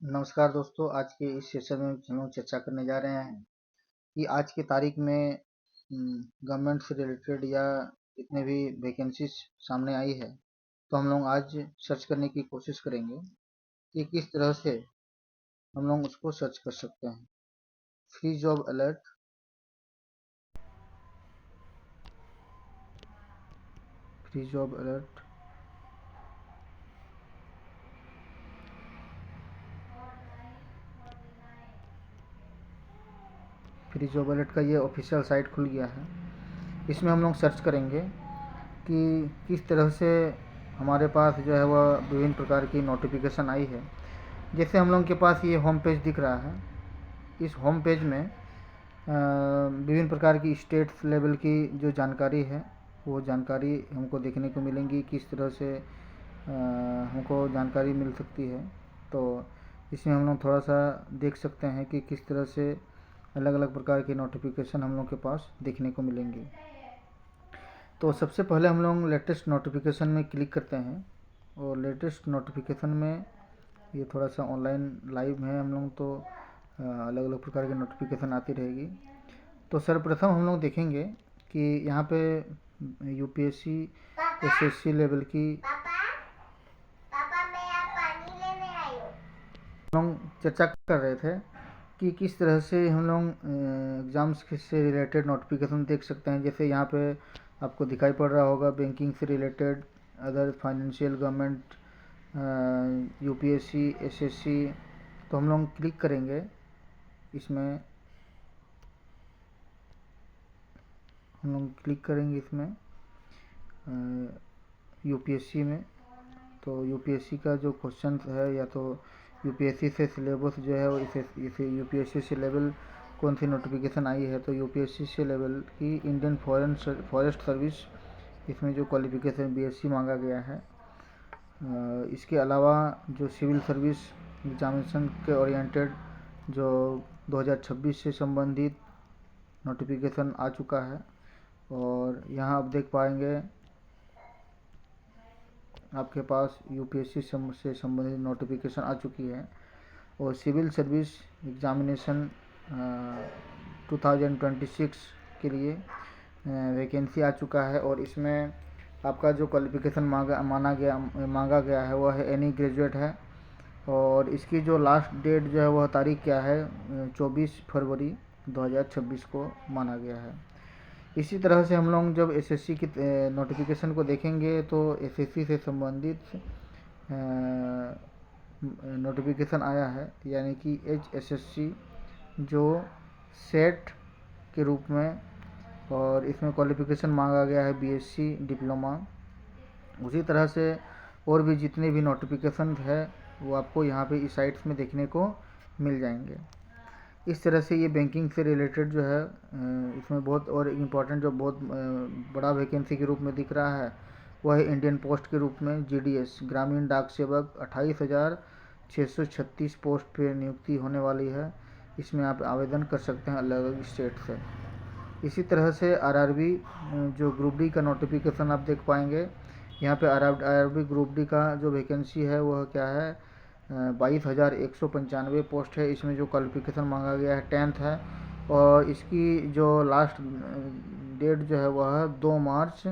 नमस्कार दोस्तों, आज के इस सेशन में हम लोग चर्चा करने जा रहे हैं कि आज की तारीख में गवर्नमेंट से रिलेटेड या जितने भी वैकेंसीज सामने आई है, तो हम लोग आज सर्च करने की कोशिश करेंगे कि किस तरह से हम लोग उसको सर्च कर सकते हैं। Free job alert, free job alert, free job alert का ये ऑफिशियल साइट खुल गया है। इसमें हम लोग सर्च करेंगे कि किस तरह से हमारे पास जो है वह विभिन्न प्रकार की नोटिफिकेशन आई है। जैसे हम लोग के पास ये होम पेज दिख रहा है। इस होम पेज में विभिन्न प्रकार की स्टेट्स लेवल की जो जानकारी है वो जानकारी हमको देखने को मिलेंगी। किस तरह से हमको जानकारी मिल सकती है, तो इसमें हम लोग थोड़ा सा देख सकते हैं कि किस तरह से अलग अलग प्रकार के नोटिफिकेशन हम लोग के पास देखने को मिलेंगी। तो सबसे पहले हम लोग लेटेस्ट नोटिफिकेशन में क्लिक करते हैं, और लेटेस्ट नोटिफिकेशन में ये थोड़ा सा ऑनलाइन लाइव है हम लोग, तो अलग अलग प्रकार की नोटिफिकेशन आती रहेगी। तो सर्वप्रथम हम लोग देखेंगे कि यहाँ पे यूपीएससी एसएससी लेवल की हम लोग चर्चा कर रहे थे कि किस तरह से हम लोग एग्ज़ाम्स से रिलेटेड नोटिफिकेशन देख सकते हैं। जैसे यहाँ पे आपको दिखाई पड़ रहा होगा बैंकिंग से related, other financial, government, UPSC, SSC. तो हम लोग क्लिक करेंगे इसमें, हम लोग क्लिक करेंगे इसमें यूपीएससी में। तो यूपीएससी का जो क्वेश्चन है, या तो यूपीएससी से सिलेबस जो है वो इसे यूपीएससी से लेवल कौन सी नोटिफिकेशन आई है, तो यूपीएससी से लेवल की इंडियन फॉरेस्ट सर्विस, इसमें जो क्वालिफिकेशन बीएससी मांगा गया है। इसके अलावा जो सिविल सर्विस एग्जामिनेशन के ओरिएंटेड जो 2026 से संबंधित नोटिफिकेशन आ चुका है, और यहाँ आप देख पाएंगे आपके पास यूपीएससी से संबंधित नोटिफिकेशन आ चुकी है। और सिविल सर्विस एग्जामिनेशन 2026 के लिए वैकेंसी आ चुका है, और इसमें आपका जो क्वालिफिकेशन मांगा गया है वह है एनी ग्रेजुएट है। और इसकी जो लास्ट डेट जो है वह तारीख क्या है, 24 फरवरी 2026 को माना गया है। इसी तरह से हम लोग जब एसएससी की नोटिफिकेशन को देखेंगे, तो एसएससी से संबंधित नोटिफिकेशन आया है, यानी कि एचएसएससी जो सेट के रूप में, और इसमें क्वालिफिकेशन मांगा गया है बीएससी डिप्लोमा। उसी तरह से और भी जितने भी नोटिफिकेशन है वो आपको यहाँ पे इस साइट्स में देखने को मिल जाएंगे। इस तरह से ये बैंकिंग से रिलेटेड जो है इसमें बहुत और इम्पोर्टेंट जो बहुत बड़ा वैकेंसी के रूप में दिख रहा है वह है इंडियन पोस्ट के रूप में जीडीएस ग्रामीण डाक सेवक 28,636 पोस्ट पे नियुक्ति होने वाली है। इसमें आप आवेदन कर सकते हैं अलग अलग स्टेट से। इसी तरह से आरआरबी जो ग्रुप डी का नोटिफिकेशन आप देख पाएंगे। यहाँ पे आरआरबी ग्रुप डी का जो वैकेंसी है वह क्या है, 22,195 पोस्ट है। इसमें जो क्वालिफिकेशन मांगा गया है 10th है, और इसकी जो लास्ट डेट जो है वह है 2 मार्च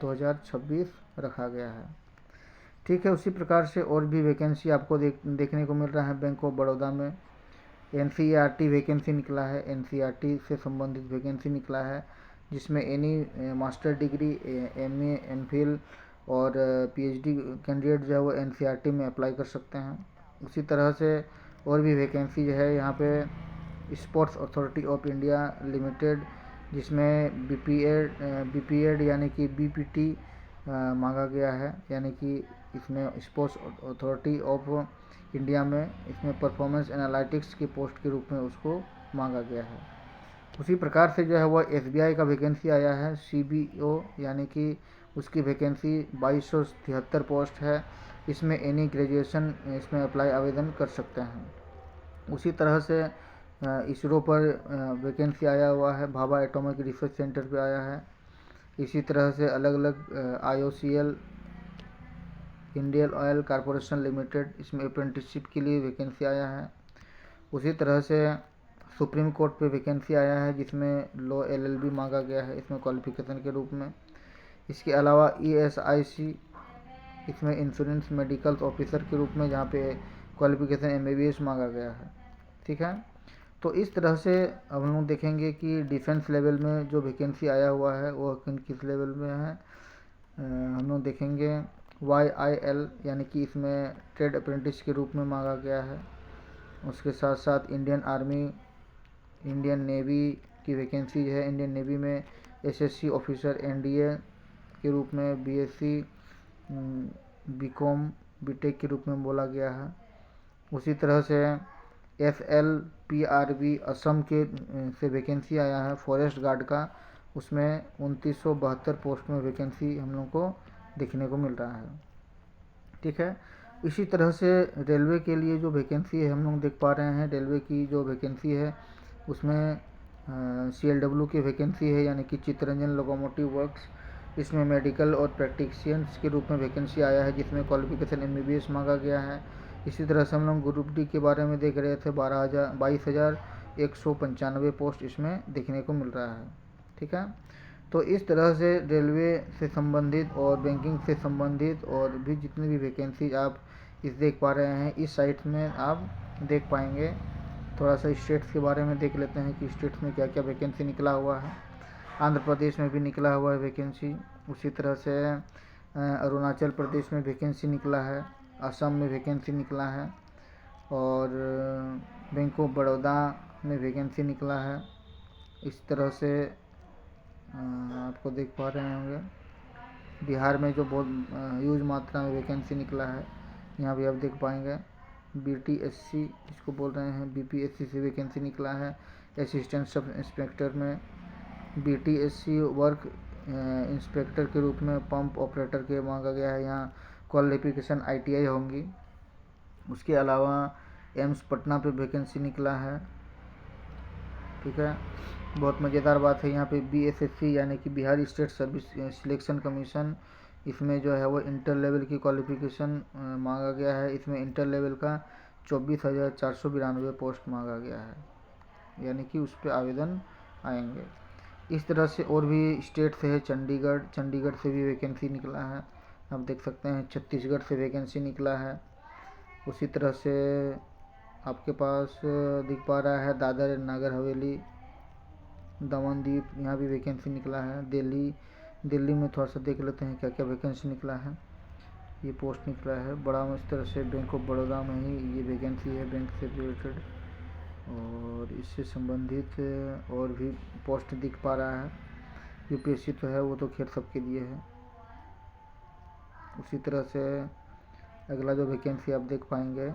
2026 रखा गया है। ठीक है, उसी प्रकार से और भी वैकेंसी आपको देखने को मिल रहा है। बैंक ऑफ बड़ौदा में एनसीईआरटी वैकेंसी निकला है, एनसीईआरटी से संबंधित वैकेंसी निकला है, जिसमें any master degree, MA, MPhil और पीएचडी कैंडिडेट जो है वो एनसीईआरटी में अप्लाई कर सकते हैं। उसी तरह से और भी वैकेंसी जो है यहाँ पे sports authority of India limited, जिसमें बीपीएड यानी कि बीपीटी मांगा गया है, यानी कि इसमें स्पोर्ट्स अथॉरिटी ऑफ इंडिया में इसमें परफॉर्मेंस एनालिटिक्स की पोस्ट के रूप में उसको मांगा गया है। उसी प्रकार से जो है वह एसबीआई का वैकेंसी आया है, सीबीओ, यानी कि उसकी वैकेंसी 2273 पोस्ट है। इसमें एनी ग्रेजुएशन इसमें अप्लाई आवेदन कर सकते हैं। उसी तरह से इसरो पर वैकेंसी आया हुआ है, भाभा एटॉमिक रिसर्च सेंटर पे आया है। इसी तरह से अलग अलग IOCL Indian oil corporation limited, इसमें अप्रेंटिसशिप के लिए वैकेंसी आया है। उसी तरह से सुप्रीम कोर्ट पे वैकेंसी आया है जिसमें लॉ LLB मांगा गया है इसमें क्वालिफिकेशन के रूप में। इसके अलावा ESIC, इसमें इंश्योरेंस मेडिकल ऑफिसर के रूप में, जहाँ पे क्वालिफिकेशन MBBS मांगा गया है। ठीक है, तो इस तरह से अब हम लोग देखेंगे कि डिफेंस लेवल में जो वैकेंसी आया हुआ है वो किस लेवल में है। हम लोग देखेंगे YIL, यानी कि इसमें ट्रेड अप्रेंटिस के रूप में मांगा गया है। उसके साथ साथ इंडियन आर्मी, इंडियन नेवी की वैकेंसी है। इंडियन नेवी में SSC ऑफिसर NDA के रूप में, BSc BCom BTech के रूप में बोला गया है। उसी तरह से FLPRB असम के से वैकेंसी आया है फॉरेस्ट गार्ड का, उसमें 2972 पोस्ट में वैकेंसी हम लोग को देखने को मिल रहा है। ठीक है, इसी तरह से रेलवे के लिए जो वैकेंसी है हम लोग देख पा रहे हैं। रेलवे की जो वैकेंसी है उसमें CLW की वैकेंसी है, यानी कि चित्तरंजन लोकोमोटिव वर्क्स। इसमें मेडिकल और प्रैक्टिशियंस के रूप में वैकेंसी आया है जिसमें क्वालिफिकेशन MBBS मांगा गया है। इसी तरह से हम लोग ग्रुप D के बारे में देख रहे थे, 22,195 पोस्ट इसमें देखने को मिल रहा है। ठीक है, तो इस तरह से रेलवे से संबंधित और बैंकिंग से संबंधित और भी जितनी भी वैकेंसी आप इस देख पा रहे हैं इस साइट में आप देख पाएंगे। थोड़ा सा स्टेट्स के बारे में देख लेते हैं कि स्टेट्स में क्या क्या वैकेंसी निकला हुआ है। आंध्र प्रदेश में भी निकला हुआ है वैकेंसी। उसी तरह से अरुणाचल प्रदेश में वैकेंसी निकला है, असम में वैकेंसी निकला है, और बैंक ऑफ बड़ौदा में वैकेंसी निकला है। इस तरह से आपको देख पा रहे होंगे बिहार में जो बहुत ह्यूज मात्रा में वैकेंसी निकला है, यहाँ भी आप देख पाएंगे। BTSC जिसको बोल रहे हैं, BPSC से वैकेंसी निकला है असिस्टेंट सब इंस्पेक्टर में। BTSC वर्क इंस्पेक्टर के रूप में पंप ऑपरेटर के मांगा गया है, यहाँ क्वालिफिकेशन ITI होंगी। उसके अलावा एम्स पटना पे वैकेंसी निकला है। ठीक है, बहुत मज़ेदार बात है यहाँ पे BSSC यानी कि Bihar state service selection commission, इसमें जो है वो इंटर लेवल की क्वालिफिकेशन मांगा गया है। इसमें इंटर लेवल का 24,492 पोस्ट मांगा गया है, यानी कि उस पर आवेदन आएंगे। इस तरह से और भी स्टेट से है चंडीगढ़ से भी वैकेंसी निकला है, आप देख सकते हैं। छत्तीसगढ़ से वैकेंसी निकला है। उसी तरह से आपके पास दिख पा रहा है दादर नगर हवेली, दमन दीप, यहाँ भी वैकेंसी निकला है। दिल्ली में थोड़ा सा देख लेते हैं क्या क्या वैकेंसी निकला है। ये पोस्ट निकला है बड़ा इस तरह से बैंक ऑफ बड़ौदा में ही ये वैकेंसी है, बैंक से रिलेटेड, और इससे संबंधित और भी पोस्ट दिख पा रहा है। UPSC तो है, वो तो खैर सबके लिए है। उसी तरह से अगला जो वैकेंसी आप देख पाएंगे,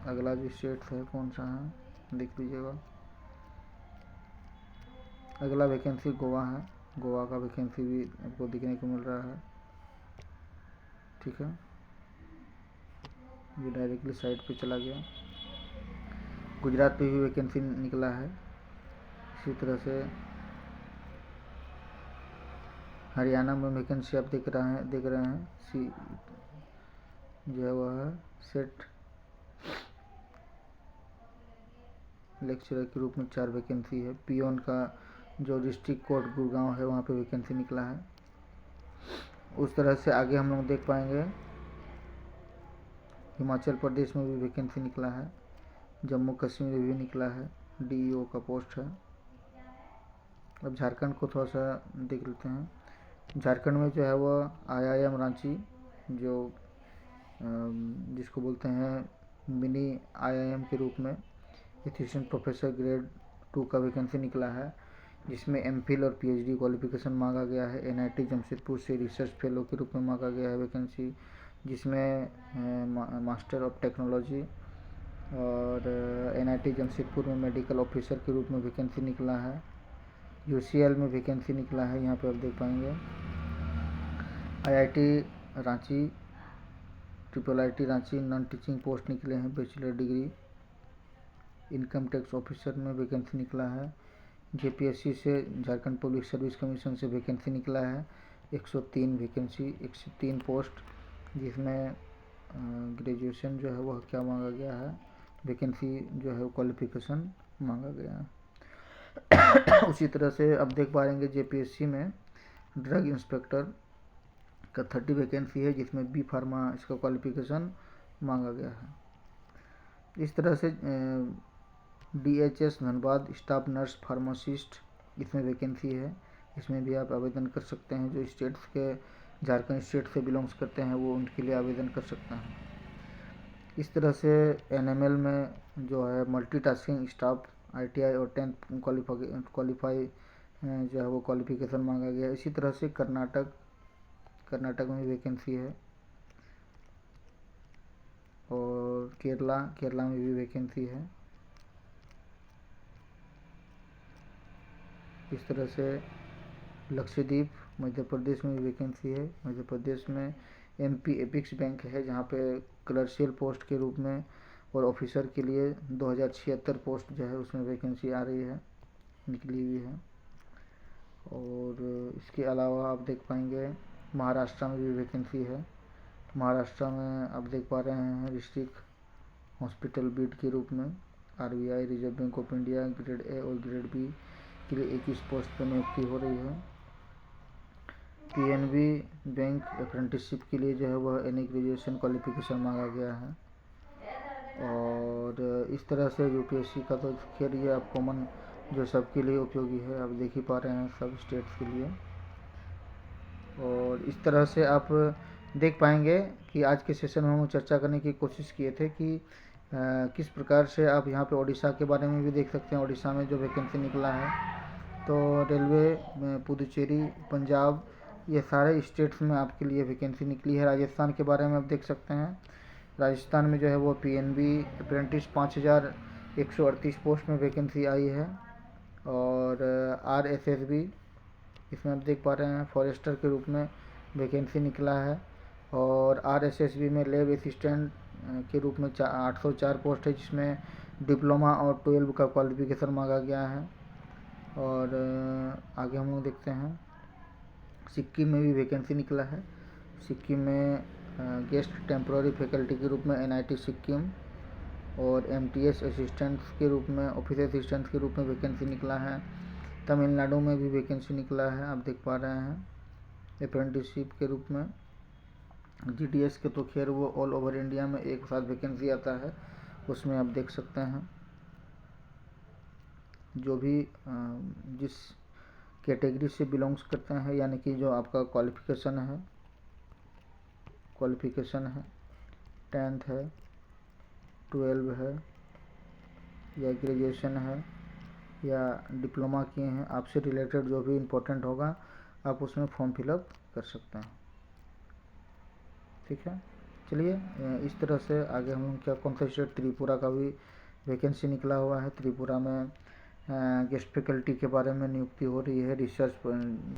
अगला जो स्टेट है कौन सा है देख लीजिएगा। अगला वैकेंसी गोवा है, गोवा का वैकेंसी भी आपको दिखने को मिल रहा है। ठीक है, ये डायरेक्टली साइट पे चला गया। गुजरात पे भी वैकेंसी निकला है। इसी तरह से हरियाणा में वैकेंसी आप देख रहे हैं सी जो है वह है सेट लेक्चरर के रूप में 4 वैकेंसी है। पियोन का जो डिस्ट्रिक्ट कोर्ट गुड़गांव है वहाँ पे वैकेंसी निकला है। उस तरह से आगे हम लोग देख पाएंगे हिमाचल प्रदेश में भी वैकेंसी निकला है, जम्मू कश्मीर में भी निकला है, DEO का पोस्ट है। अब झारखंड को थोड़ा सा देख लेते हैं। झारखंड में जो है वह IIM रांची, जो जिसको बोलते हैं मिनी IIM के रूप में, असिस्टेंट प्रोफेसर ग्रेड 2 का वैकेंसी निकला है, जिसमें MPhil और PhD क्वालिफिकेशन मांगा गया है। NIT जमशेदपुर से रिसर्च फेलो के रूप में मांगा गया है वैकेंसी, जिसमें मास्टर ऑफ टेक्नोलॉजी, और NIT जमशेदपुर में मेडिकल ऑफिसर के रूप में वैकेंसी निकला है। UCL में वैकेंसी निकला है, यहाँ पे आप देख पाएंगे। IIT Ranchi, IIIT Ranchi non teaching post निकले हैं, bachelor degree. Income tax officer में वैकेंसी निकला है। JPSC से झारखंड पब्लिक सर्विस कमीशन से वैकेंसी निकला है, 103 वैकेंसी, 103 पोस्ट, जिसमें ग्रेजुएशन जो है वह क्या मांगा गया है, वैकेंसी जो है क्वालिफिकेशन मांगा गया है। उसी तरह से अब देख पाएंगे जेपीएससी में ड्रग इंस्पेक्टर का 30 वैकेंसी है, जिसमें बी फार्मा इसका क्वालिफिकेशन मांगा गया है। इस तरह से DHS Dhanbad staff nurse pharmacist, इसमें वैकेंसी है, इसमें भी आप आवेदन कर सकते हैं। जो स्टेट्स के झारखंड स्टेट से बिलोंग्स करते हैं वो उनके लिए आवेदन कर सकते हैं। इस तरह से NML में जो है मल्टीटास्किंग स्टाफ ITI और 10th क्वालिफाई जो है वो क्वालिफिकेशन मांगा गया है। इसी तरह से कर्नाटक में वैकेंसी है, और केरला में भी वैकेंसी है। इस तरह से लक्षद्वीप मध्य प्रदेश में भी वैकेंसी है। मध्य प्रदेश में MP एपिक्स बैंक है, जहाँ पे क्लर्शियल पोस्ट के रूप में और ऑफिसर के लिए 2076 पोस्ट जो है उसमें वैकेंसी आ रही है, निकली हुई है। और इसके अलावा आप देख पाएंगे महाराष्ट्र में भी वैकेंसी है। महाराष्ट्र में आप देख पा रहे हैं डिस्ट्रिक्ट हॉस्पिटल बीट के रूप में RBI reserve bank of India grade A और ग्रेड B के लिए 21 पोस्ट पर नियुक्ति हो रही है। PNB बैंक अप्रेंटिसशिप के लिए जो है वह एनी ग्रेजुएशन क्वालिफिकेशन मांगा गया है। और इस तरह से UPSC का तो खैर ये आप कॉमन जो सबके लिए उपयोगी है, आप देख ही पा रहे हैं सब स्टेट्स के लिए। और इस तरह से आप देख पाएंगे कि आज के सेशन में हम चर्चा करने की कोशिश किए थे कि किस प्रकार से आप यहाँ पे उड़ीसा के बारे में भी देख सकते हैं। उड़ीसा में जो वैकेंसी निकला है, तो रेलवे, पुदुचेरी, पंजाब, ये सारे स्टेट्स में आपके लिए वैकेंसी निकली है। राजस्थान के बारे में आप देख सकते हैं, राजस्थान में जो है वो PNB अप्रेंटिस 5138 पोस्ट में वैकेंसी आई है। और RSSB, इसमें आप देख पा रहे हैं फॉरेस्टर के रूप में वैकेंसी निकला है। और RSSB में लैब असिस्टेंट के रूप में 804 पोस्ट है, जिसमें डिप्लोमा और 12 का क्वालिफिकेशन मांगा गया है। और आगे हम लोग देखते हैं सिक्किम में भी वैकेंसी निकला है। सिक्किम में गेस्ट टेम्पोररी फैकल्टी के रूप में NIT सिक्किम और MTS असिस्टेंट्स के रूप में, ऑफिस असिस्टेंट्स के रूप में वैकेंसी निकला है। तमिलनाडु में भी वैकेंसी निकला है, आप देख पा रहे हैं अप्रेंटिसशिप के रूप में। GDS के तो खैर वो ऑल ओवर इंडिया में एक साथ वैकेंसी आता है, उसमें आप देख सकते हैं जो भी जिस कैटेगरी से बिलोंग्स करते हैं, यानी कि जो आपका क्वालिफिकेशन है 10th है, 12 है, या ग्रेजुएशन है, या डिप्लोमा किए हैं, आपसे रिलेटेड जो भी इम्पोर्टेंट होगा आप उसमें फॉर्म फिलअप कर सकते हैं। ठीक है, चलिए इस तरह से आगे हम क्या कौन सा स्टेट, त्रिपुरा का भी वैकेंसी निकला हुआ है। त्रिपुरा में गेस्ट फैकल्टी के बारे में नियुक्ति हो रही है, रिसर्च